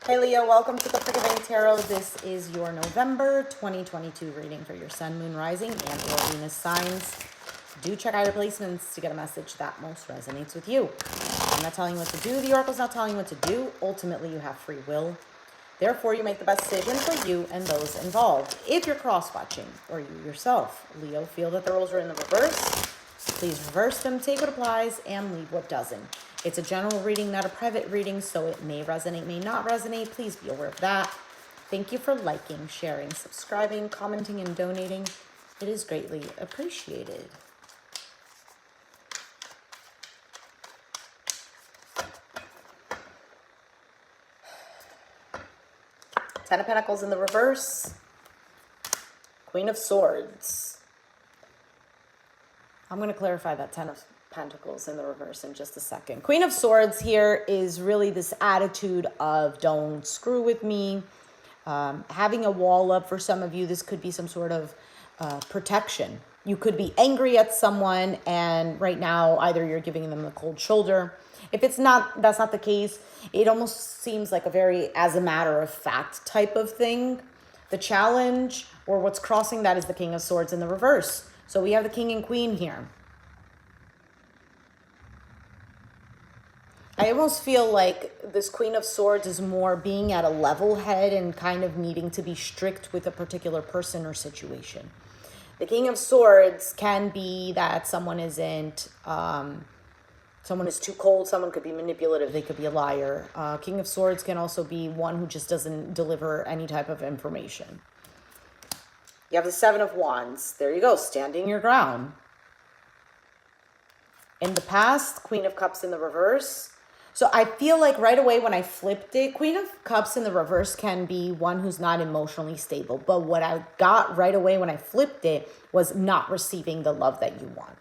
Hey Leo, welcome to the Forgiving Tarot. This is your November 2022 reading for your Sun, Moon, Rising, and or Venus signs. Do check out your placements to get a message that most resonates with you. I'm not telling you what to do. The Oracle's not telling you what to do. Ultimately, you have free will. Therefore, you make the best decision for you and those involved. If you're cross-watching, or you yourself, Leo, feel that the roles are in the reverse, please reverse them, take what applies, and leave what doesn't. It's a general reading, not a private reading, so it may resonate, may not resonate. Please be aware of that. Thank you for liking, sharing, subscribing, commenting, and donating. It is greatly appreciated. Ten of Pentacles in the reverse. Queen of Swords. I'm going to clarify that Ten of Pentacles in the reverse in just a second. Queen of Swords here is really this attitude of don't screw with me. Having a wall up for some of you, this could be some sort of protection. You could be angry at someone and right now either you're giving them the cold shoulder. If it's not, that's not the case. It almost seems like a very as a matter of fact type of thing. The challenge or what's crossing that is the King of Swords in the reverse. So we have the King and Queen here. I almost feel like this Queen of Swords is more being at a level head and kind of needing to be strict with a particular person or situation. The King of Swords can be that someone isn't, someone is too cold, someone could be manipulative, they could be a liar. King of Swords can also be one who just doesn't deliver any type of information. You have the Seven of Wands. There you go, standing your ground. In the past, Queen of Cups in the reverse. So I feel like right away when I flipped it, Queen of Cups in the reverse can be one who's not emotionally stable. But what I got right away when I flipped it was not receiving the love that you want.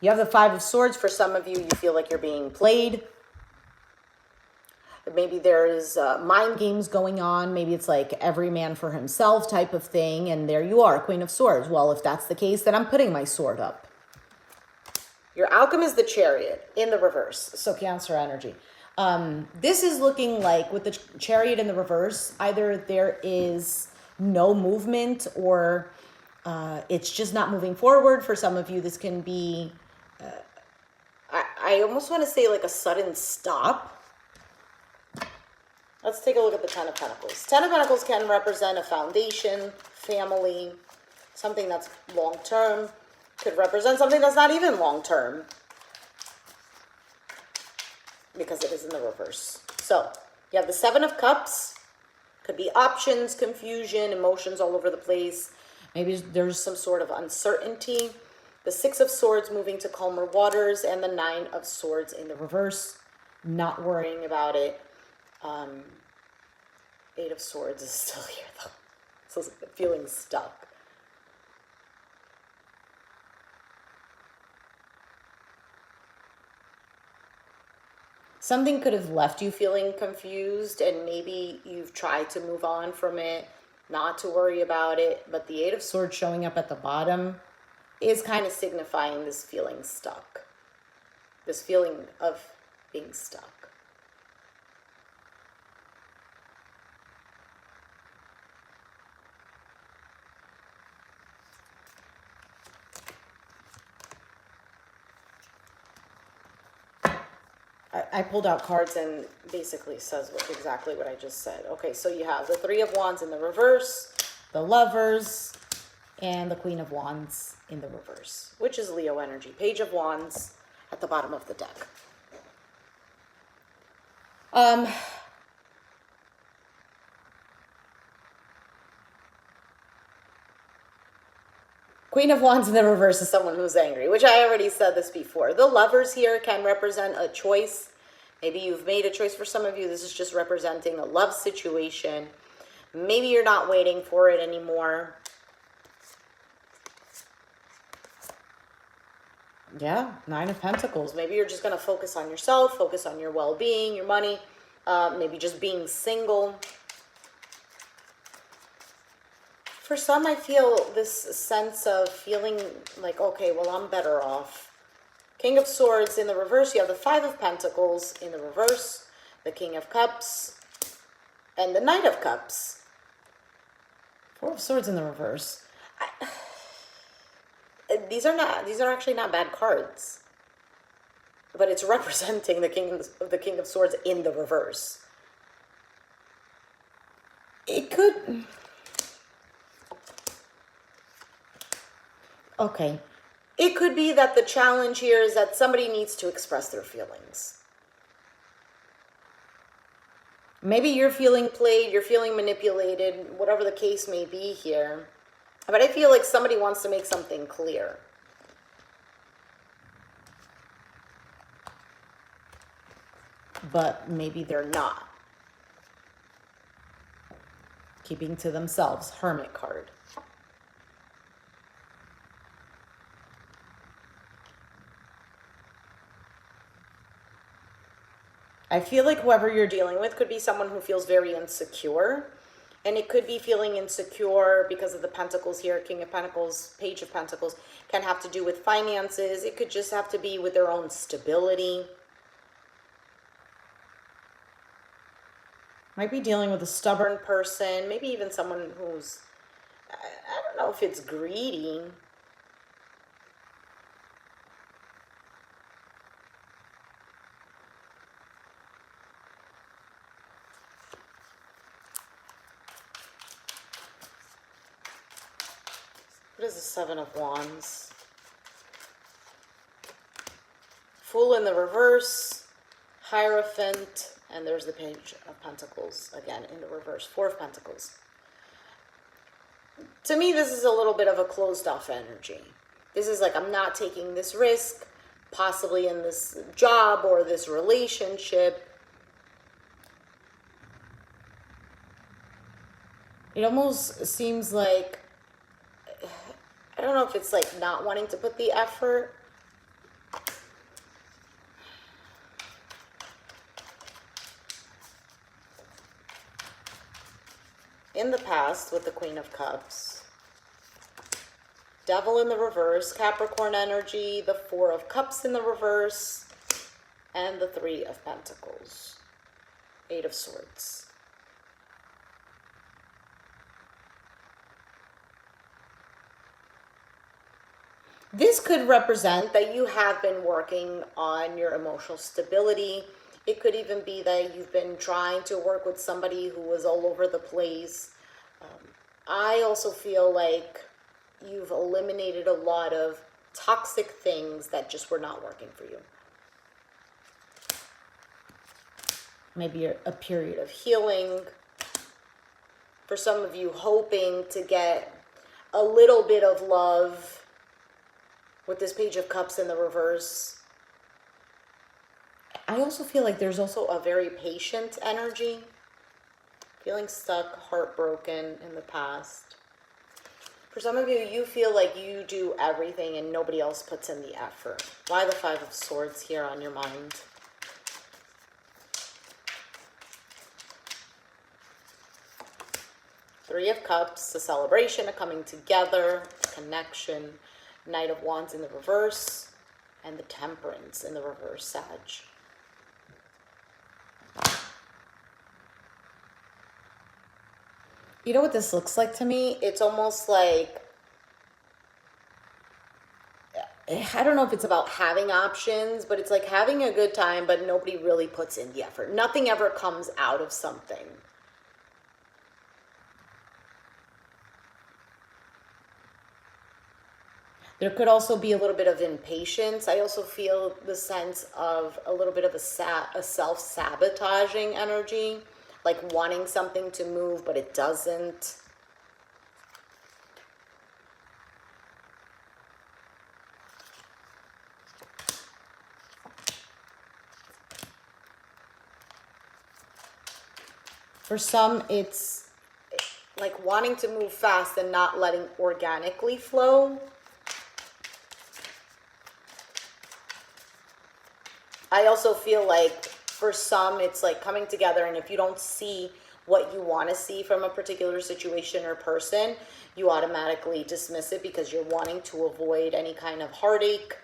You have the Five of Swords. For some of you, you feel like you're being played. Maybe there's mind games going on. Maybe it's like every man for himself type of thing. And there you are, Queen of Swords. Well, if that's the case, then I'm putting my sword up. Your outcome is the Chariot in the reverse. So Cancer energy. This is looking like with the Chariot in the reverse, either there is no movement or it's just not moving forward. For some of you, this can be, I almost want to say like a sudden stop. Let's take a look at the Ten of Pentacles. Ten of Pentacles can represent a foundation, family, something that's long-term. Could represent something that's not even long-term because it is in the reverse. So you have the Seven of Cups. Could be options, confusion, emotions all over the place. Maybe there's some sort of uncertainty. The Six of Swords moving to calmer waters and the Nine of Swords in the reverse. Not worrying about it. Eight of Swords is still here though. So feeling stuck. Something could have left you feeling confused and maybe you've tried to move on from it, not to worry about it. But the Eight of Swords showing up at the bottom is kind of signifying this feeling stuck. This feeling of being stuck. I pulled out cards and basically says exactly what I just said. Okay, so you have the Three of Wands in the reverse, the Lovers, and the Queen of Wands in the reverse, which is Leo energy. Page of Wands at the bottom of the deck. Queen of Wands in the reverse is someone who's angry, which I already said this before. The Lovers here can represent a choice. Maybe you've made a choice. For some of you, this is just representing a love situation. Maybe you're not waiting for it anymore. Yeah, Nine of Pentacles. Maybe you're just going to focus on yourself, focus on your well-being, your money, maybe just being single. For some, I feel this sense of feeling like, okay, well, I'm better off. King of Swords in the reverse. You have the Five of Pentacles in the reverse. the King of Cups, and the Knight of Cups. Four of Swords in the reverse. These are actually not bad cards. But it's representing the King of Swords in the reverse. It could... Okay. It could be that the challenge here is that somebody needs to express their feelings. Maybe you're feeling played, you're feeling manipulated, whatever the case may be here. But I feel like somebody wants to make something clear. But maybe they're not. Keeping to themselves, Hermit card. I feel like whoever you're dealing with could be someone who feels very insecure. And it could be feeling insecure because of the Pentacles here, King of Pentacles, Page of Pentacles, can have to do with finances. It could just have to be with their own stability. Might be dealing with a stubborn person, maybe even someone who's, I don't know if it's greedy. What is the Seven of Wands? Fool in the reverse, Hierophant, and there's the Page of Pentacles again in the reverse, Four of Pentacles. To me, this is a little bit of a closed off energy. This is like, I'm not taking this risk, possibly in this job or this relationship. It almost seems like, I don't know if it's like not wanting to put the effort. In the past with the Queen of Cups, Devil in the reverse, Capricorn energy, the Four of Cups in the reverse, and the Three of Pentacles, Eight of Swords. This could represent that you have been working on your emotional stability. It could even be that you've been trying to work with somebody who was all over the place. I also feel like you've eliminated a lot of toxic things that just were not working for you. Maybe a period of healing. For some of you, hoping to get a little bit of love with this Page of Cups in the reverse. I also feel like there's also a very patient energy. Feeling stuck, heartbroken in the past. For some of you, you feel like you do everything and nobody else puts in the effort. Why the Five of Swords here on your mind? Three of Cups, a celebration, a coming together, a connection. Knight of Wands in the reverse, and the Temperance in the reverse, Sag. You know what this looks like to me? It's almost like, I don't know if it's about having options, but it's like having a good time, but nobody really puts in the effort. Nothing ever comes out of something. There could also be a little bit of impatience. I also feel the sense of a little bit of a self-sabotaging energy, like wanting something to move, but it doesn't. For some, it's like wanting to move fast and not letting organically flow. I also feel like for some, it's like coming together, and if you don't see what you want to see from a particular situation or person, you automatically dismiss it because you're wanting to avoid any kind of heartache. .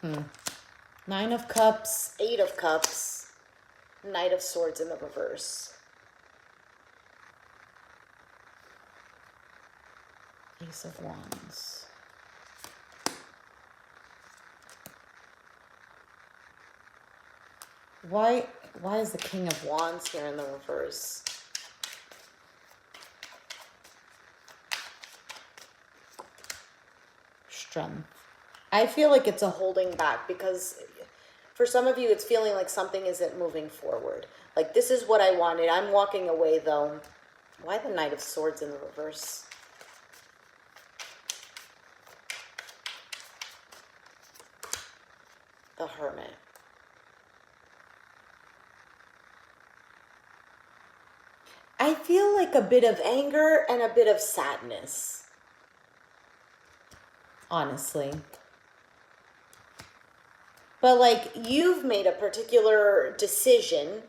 Nine of Cups, Eight of Cups, Knight of Swords in the reverse. Ace of Wands. Why is the King of Wands here in the reverse? Strength. I feel like it's a holding back because for some of you, it's feeling like something isn't moving forward. Like, this is what I wanted. I'm walking away, though. Why the Knight of Swords in the reverse? The Hermit. I feel like a bit of anger and a bit of sadness. Honestly. But like, you've made a particular decision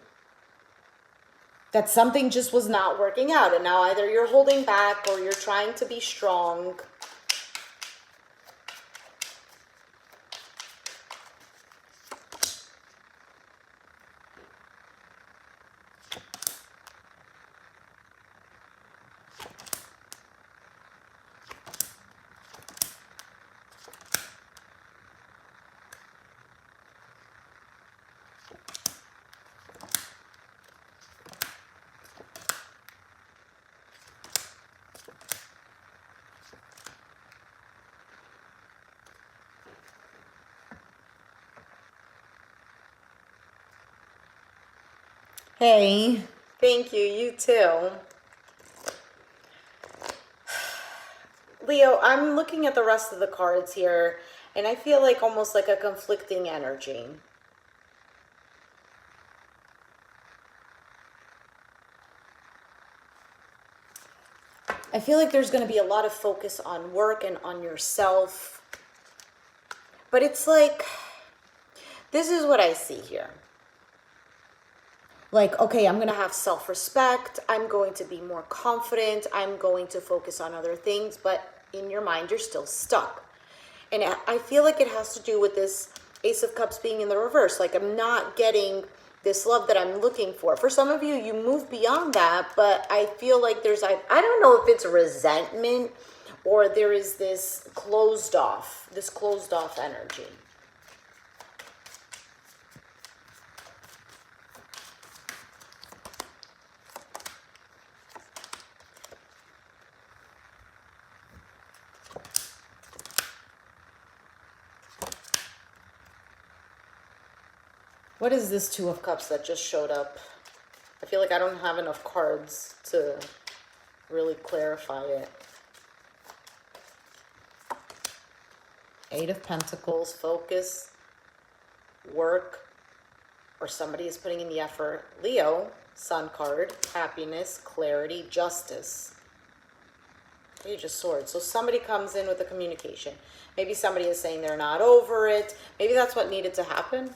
that something just was not working out. And now either you're holding back or you're trying to be strong. Hey, thank you. You too. Leo, I'm looking at the rest of the cards here, and I feel like almost like a conflicting energy. I feel like there's going to be a lot of focus on work and on yourself. But it's like, this is what I see here. Like, okay, I'm going to have self-respect. I'm going to be more confident. I'm going to focus on other things. But in your mind, you're still stuck. And I feel like it has to do with this Ace of Cups being in the reverse. Like, I'm not getting this love that I'm looking for. For some of you, you move beyond that. But I feel like there's, I don't know if it's resentment or there is this closed off energy. What is this Two of Cups that just showed up? I feel like I don't have enough cards to really clarify it. Eight of Pentacles, focus, work, or somebody is putting in the effort. Leo, Sun card, happiness, clarity, justice. Page of Swords. So somebody comes in with a communication. Maybe somebody is saying they're not over it. Maybe that's what needed to happen.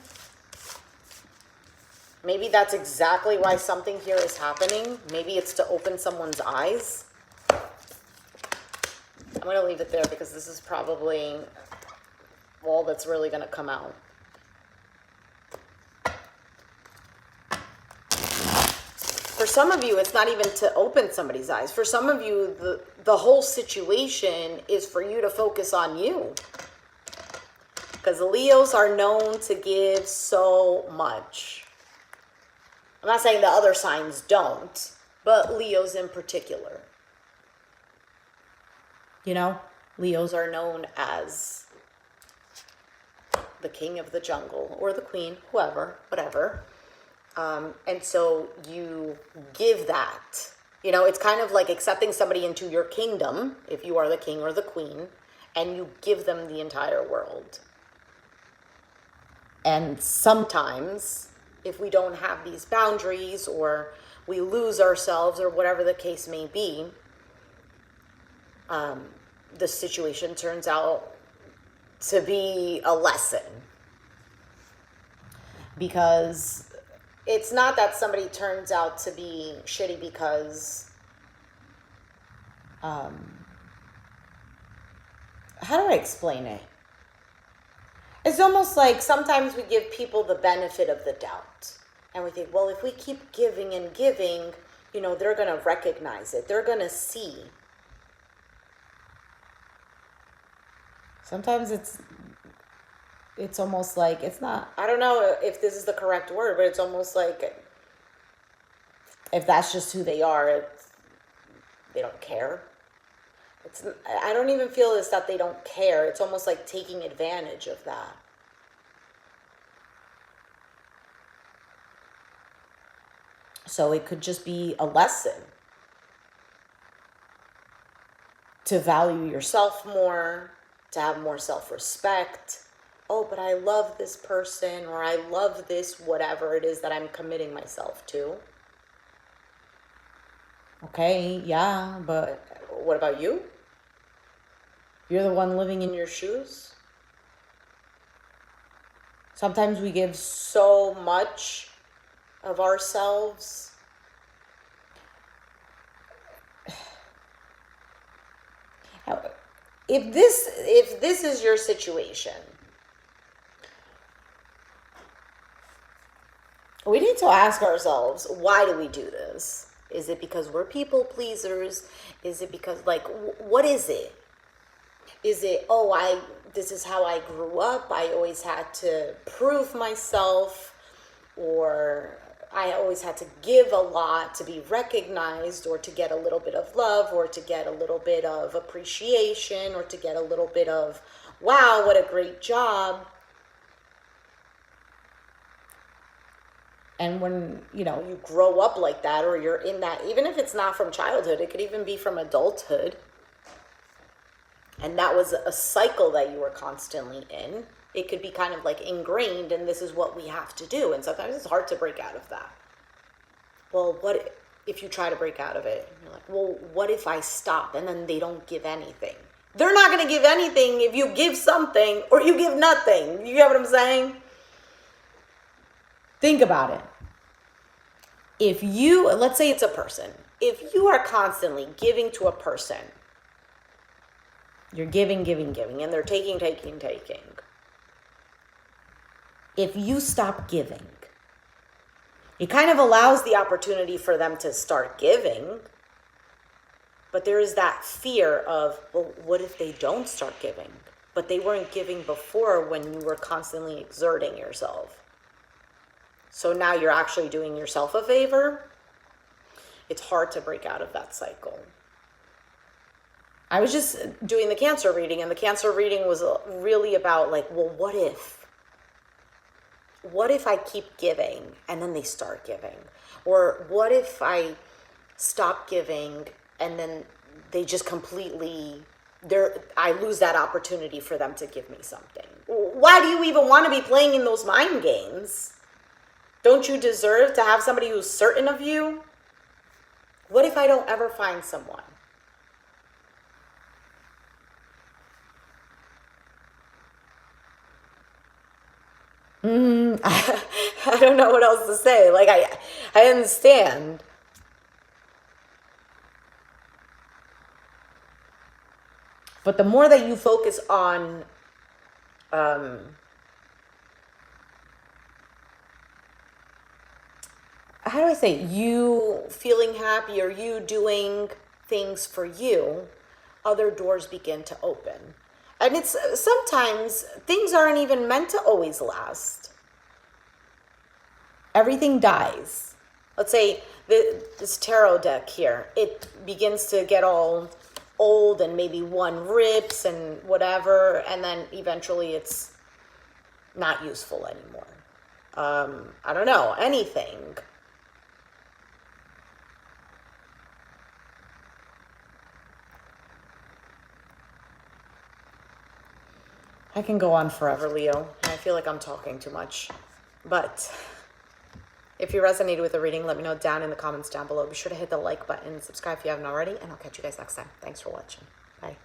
Maybe that's exactly why something here is happening. Maybe it's to open someone's eyes. I'm going to leave it there because this is probably all that's really going to come out. For some of you, it's not even to open somebody's eyes. For some of you, the whole situation is for you to focus on you. Because Leos are known to give so much. I'm not saying the other signs don't, but Leos in particular. You know, Leos are known as the king of the jungle or the queen, whoever, whatever. And so you give that. You know, it's kind of like accepting somebody into your kingdom, if you are the king or the queen, and you give them the entire world. And sometimes, if we don't have these boundaries or we lose ourselves or whatever the case may be, the situation turns out to be a lesson. Because it's not that somebody turns out to be shitty because, how do I explain it? It's almost like sometimes we give people the benefit of the doubt. And we think, well, if we keep giving and giving, you know, they're going to recognize it. They're going to see. Sometimes it's almost like, it's not, I don't know if this is the correct word, but it's almost like if that's just who they are, they don't care. I don't even feel it's that they don't care. It's almost like taking advantage of that. So it could just be a lesson to value yourself more, to have more self-respect. Oh, but I love this person, or I love this, whatever it is that I'm committing myself to. Okay, yeah, but what about you? You're the one living in your shoes. Sometimes we give so much of ourselves. If this is your situation, we need to ask ourselves, why do we do this? Is it because we're people pleasers? Is it because, like, what is it? Is it, this is how I grew up, I always had to prove myself, or I always had to give a lot to be recognized, or to get a little bit of love, or to get a little bit of appreciation, or to get a little bit of, wow, what a great job. And when, you know, you grow up like that, or you're in that, even if it's not from childhood, it could even be from adulthood, and that was a cycle that you were constantly in, it could be kind of like ingrained, and this is what we have to do. And sometimes it's hard to break out of that. Well, what if you try to break out of it? You're like, well, what if I stop and then they don't give anything? They're not going to give anything if you give something or you give nothing. You get what I'm saying? Think about it. If you, let's say it's a person. If you are constantly giving to a person, you're giving, and they're taking. If you stop giving, it kind of allows the opportunity for them to start giving. But there is that fear of, well, what if they don't start giving? But they weren't giving before when you were constantly exerting yourself. So now you're actually doing yourself a favor. It's hard to break out of that cycle. I was just doing the Cancer reading, and the Cancer reading was really about, like, well, what if? What if I keep giving and then they start giving? Or what if I stop giving and then they just completely, I lose that opportunity for them to give me something? Why do you even want to be playing in those mind games? Don't you deserve to have somebody who's certain of you? What if I don't ever find someone? I don't know what else to say. Like, I understand. But the more that you focus on, how do I say, you feeling happy or you doing things for you, other doors begin to open. And it's sometimes things aren't even meant to always last. Everything dies. Let's say this tarot deck here, it begins to get all old and maybe one rips and whatever, and then eventually it's not useful anymore. I don't know, anything. I can go on forever, Leo, and I feel like I'm talking too much. But if you resonated with the reading, let me know down in the comments down below. Be sure to hit the like button, subscribe if you haven't already, and I'll catch you guys next time. Thanks for watching. Bye.